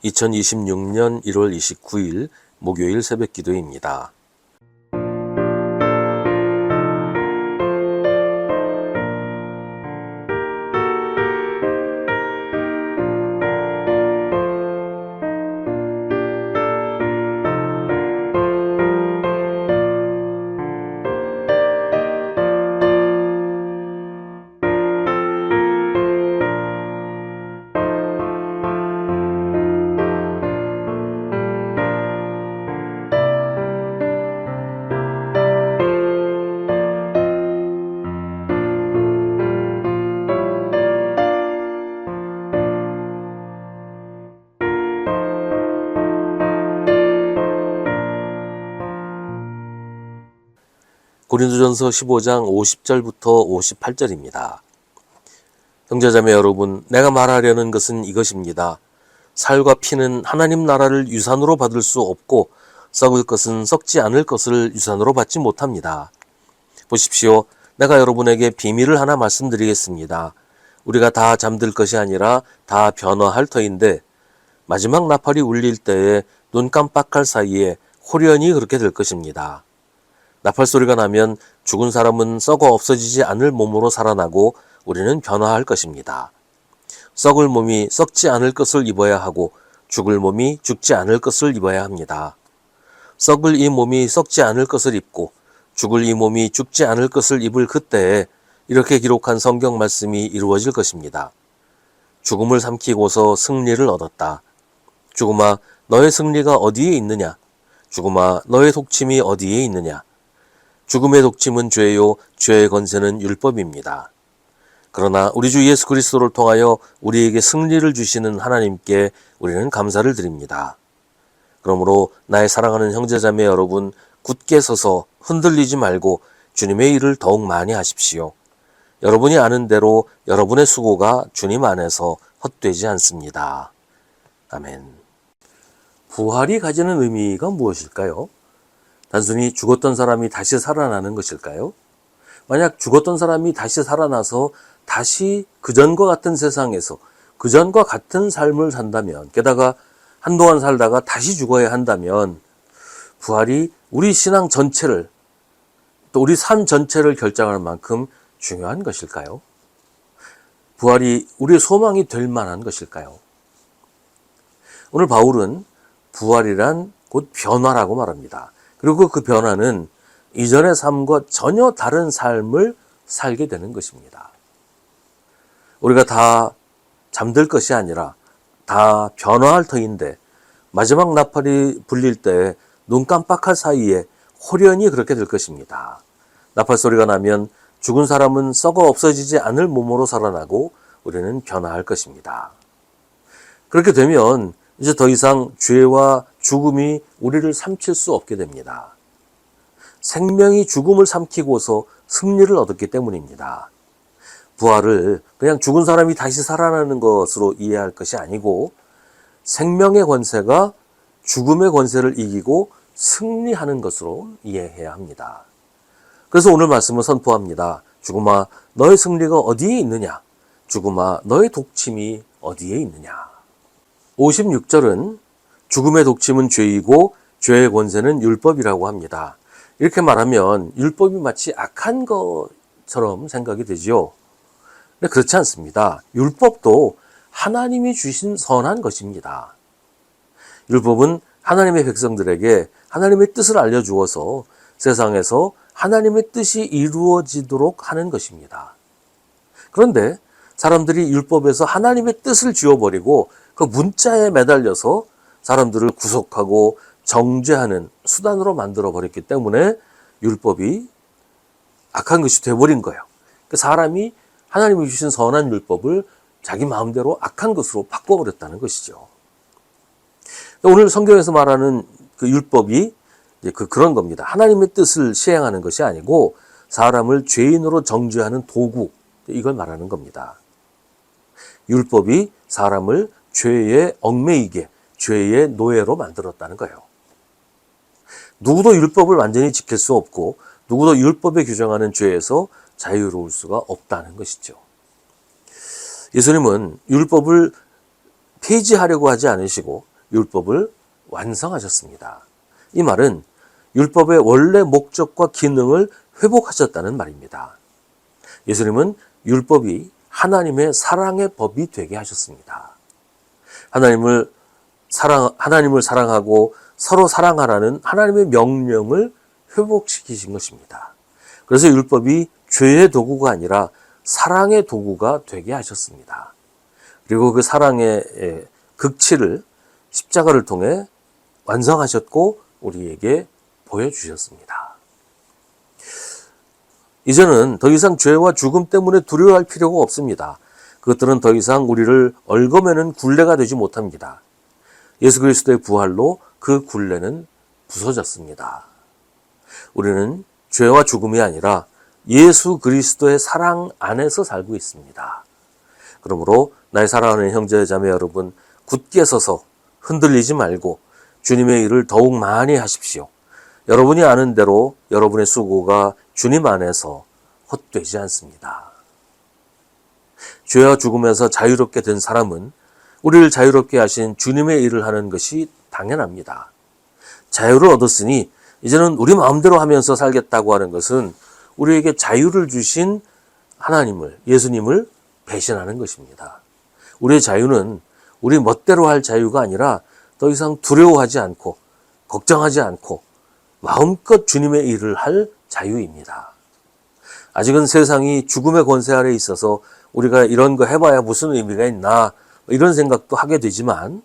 2026년 1월 29일 목요일 새벽 기도입니다. 고린도전서 15장 50절부터 58절입니다. 형제자매 여러분, 내가 말하려는 것은 이것입니다. 살과 피는 하나님 나라를 유산으로 받을 수 없고 썩을 것은 썩지 않을 것을 유산으로 받지 못합니다. 보십시오. 내가 여러분에게 비밀을 하나 말씀드리겠습니다. 우리가 다 잠들 것이 아니라 다 변화할 터인데 마지막 나팔이 울릴 때에 눈 깜빡할 사이에 홀연히 그렇게 될 것입니다. 나팔 소리가 나면 죽은 사람은 썩어 없어지지 않을 몸으로 살아나고 우리는 변화할 것입니다. 썩을 몸이 썩지 않을 것을 입어야 하고 죽을 몸이 죽지 않을 것을 입어야 합니다. 썩을 이 몸이 썩지 않을 것을 입고 죽을 이 몸이 죽지 않을 것을 입을 그때에 이렇게 기록한 성경 말씀이 이루어질 것입니다. 죽음을 삼키고서 승리를 얻었다. 죽음아, 너의 승리가 어디에 있느냐? 죽음아, 너의 독침이 어디에 있느냐? 죽음의 독침은 죄요, 죄의 권세는 율법입니다. 그러나 우리 주 예수 그리스도를 통하여 우리에게 승리를 주시는 하나님께 우리는 감사를 드립니다. 그러므로 나의 사랑하는 형제자매 여러분, 굳게 서서 흔들리지 말고 주님의 일을 더욱 많이 하십시오. 여러분이 아는 대로 여러분의 수고가 주님 안에서 헛되지 않습니다. 아멘. 부활이 가지는 의미가 무엇일까요? 단순히 죽었던 사람이 다시 살아나는 것일까요? 만약 죽었던 사람이 다시 살아나서 다시 그전과 같은 세상에서 그전과 같은 삶을 산다면, 게다가 한동안 살다가 다시 죽어야 한다면 부활이 우리 신앙 전체를, 또 우리 삶 전체를 결정하는 만큼 중요한 것일까요? 부활이 우리의 소망이 될 만한 것일까요? 오늘 바울은 부활이란 곧 변화라고 말합니다. 그리고 그 변화는 이전의 삶과 전혀 다른 삶을 살게 되는 것입니다. 우리가 다 잠들 것이 아니라 다 변화할 터인데 마지막 나팔이 불릴 때 눈 깜빡할 사이에 홀연히 그렇게 될 것입니다. 나팔 소리가 나면 죽은 사람은 썩어 없어지지 않을 몸으로 살아나고 우리는 변화할 것입니다. 그렇게 되면 이제 더 이상 죄와 죽음이 우리를 삼킬 수 없게 됩니다. 생명이 죽음을 삼키고서 승리를 얻었기 때문입니다. 부활을 그냥 죽은 사람이 다시 살아나는 것으로 이해할 것이 아니고 생명의 권세가 죽음의 권세를 이기고 승리하는 것으로 이해해야 합니다. 그래서 오늘 말씀을 선포합니다. 죽음아, 너의 승리가 어디에 있느냐? 죽음아, 너의 독침이 어디에 있느냐? 56절은 죽음의 독침은 죄이고 죄의 권세는 율법이라고 합니다. 이렇게 말하면 율법이 마치 악한 것처럼 생각이 되죠. 근데 그렇지 않습니다. 율법도 하나님이 주신 선한 것입니다. 율법은 하나님의 백성들에게 하나님의 뜻을 알려주어서 세상에서 하나님의 뜻이 이루어지도록 하는 것입니다. 그런데 사람들이 율법에서 하나님의 뜻을 지워버리고 그 문자에 매달려서 사람들을 구속하고 정죄하는 수단으로 만들어버렸기 때문에 율법이 악한 것이 되어버린 거예요. 사람이 하나님이 주신 선한 율법을 자기 마음대로 악한 것으로 바꿔버렸다는 것이죠. 오늘 성경에서 말하는 그 율법이 그런 겁니다. 하나님의 뜻을 시행하는 것이 아니고 사람을 죄인으로 정죄하는 도구, 이걸 말하는 겁니다. 율법이 사람을 죄에 얽매이게, 죄의 노예로 만들었다는 거예요. 누구도 율법을 완전히 지킬 수 없고 누구도 율법에 규정하는 죄에서 자유로울 수가 없다는 것이죠. 예수님은 율법을 폐지하려고 하지 않으시고 율법을 완성하셨습니다. 이 말은 율법의 원래 목적과 기능을 회복하셨다는 말입니다. 예수님은 율법이 하나님의 사랑의 법이 되게 하셨습니다. 하나님을 사랑하고 서로 사랑하라는 하나님의 명령을 회복시키신 것입니다. 그래서 율법이 죄의 도구가 아니라 사랑의 도구가 되게 하셨습니다. 그리고 그 사랑의 극치를 십자가를 통해 완성하셨고 우리에게 보여주셨습니다. 이제는 더 이상 죄와 죽음 때문에 두려워할 필요가 없습니다. 그것들은 더 이상 우리를 얽어매는 굴레가 되지 못합니다. 예수 그리스도의 부활로 그 굴레는 부서졌습니다. 우리는 죄와 죽음이 아니라 예수 그리스도의 사랑 안에서 살고 있습니다. 그러므로 나의 사랑하는 형제 자매 여러분, 굳게 서서 흔들리지 말고 주님의 일을 더욱 많이 하십시오. 여러분이 아는 대로 여러분의 수고가 주님 안에서 헛되지 않습니다. 죄와 죽음에서 자유롭게 된 사람은 우리를 자유롭게 하신 주님의 일을 하는 것이 당연합니다. 자유를 얻었으니 이제는 우리 마음대로 하면서 살겠다고 하는 것은 우리에게 자유를 주신 하나님을, 예수님을 배신하는 것입니다. 우리의 자유는 우리 멋대로 할 자유가 아니라 더 이상 두려워하지 않고 걱정하지 않고 마음껏 주님의 일을 할 자유입니다. 아직은 세상이 죽음의 권세 아래 있어서 우리가 이런 거 해봐야 무슨 의미가 있나 이런 생각도 하게 되지만,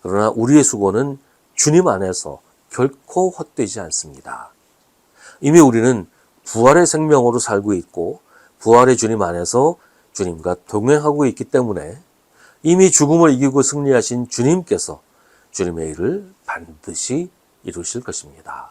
그러나 우리의 수고는 주님 안에서 결코 헛되지 않습니다. 이미 우리는 부활의 생명으로 살고 있고 부활의 주님 안에서 주님과 동행하고 있기 때문에 이미 죽음을 이기고 승리하신 주님께서 주님의 일을 반드시 이루실 것입니다.